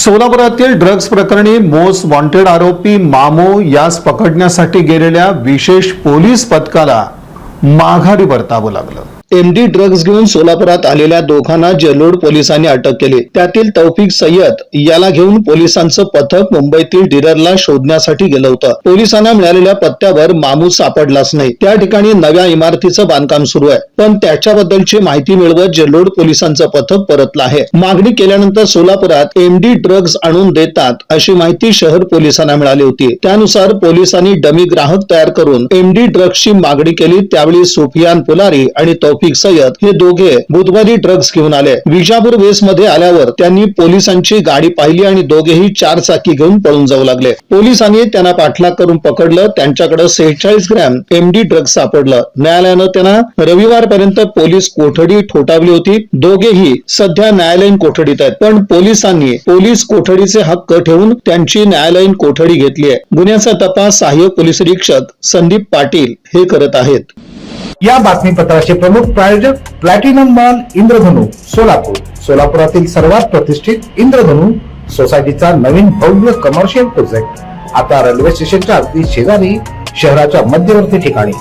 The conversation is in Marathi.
सोलापुरातील ड्रग्ज प्रकरणी मोस्ट वॉन्टेड आरोपी मामो यास पकडण्यासाठी गेलेल्या विशेष पोलीस पथकाला माघारी परतावं लागलं। एमडी ड्रग्ज घेऊन सोलापुरात आलेल्या दोघांना जलोड पोलिसांनी अटक केली। त्यातील तौफिक सय्यद याला घेऊन पोलिसांचं पथक मुंबईतील डीलरला शोधण्यासाठी गेलं होतं। पोलिसांना मिळालेल्या पत्त्यावर मामू सापडलाच नाही। त्या ठिकाणी नव्या इमारतीचं बांधकाम सुरू आहे, पण त्याच्याबद्दलची माहिती मिळवत जलोड पोलिसांचं पथक परतलं आहे। मागणी केल्यानंतर सोलापुरात एमडी ड्रग्ज आणून देतात अशी माहिती शहर पोलिसांना मिळाली होती। त्यानुसार पोलिसांनी डमी ग्राहक तयार करून एमडी ड्रग्जची मागणी केली। त्यावेळी सुफियान पुलारी आणि तौफिक सय्यद हे दोघे बुधवारी ड्रग्ज घेऊन आले। विजापूर वेस मध्ये आल्यावर त्यांनी पोलिसांची गाडी पाहिली आणि दोघेही 4 चाकी घेऊन पळून जाऊ लागले। पोलिसांनी त्यांना पाठलाग करून पकडलं। त्यांच्याकडे 46 ग्रॅम एमडी ड्रग्ज सापडलं। न्यायालयानं त्यांना रविवारपर्यंत पोलीस कोठडी ठोठावली होती। दोघेही सध्या न्यायालयीन कोठडीत आहेत, पण पोलिसांनी पोलीस कोठडीचे हक्क ठेवून त्यांची न्यायालयीन कोठडी घेतली आहे। गुन्ह्याचा तपास सहाय्यक पोलीस निरीक्षक संदीप पाटील हे करत आहेत। या बातमीपत्राचे प्रमुख प्रायोजक प्लॅटिनम मॉल इंद्रधनु सोलापूर। सोलापुरातील सर्वात प्रतिष्ठित इंद्रधनु सोसायटीचा नवीन भव्य कमर्शियल प्रोजेक्ट आता रेल्वे स्टेशनच्या अगदी शेजारी शहराच्या मध्यवर्ती ठिकाणी।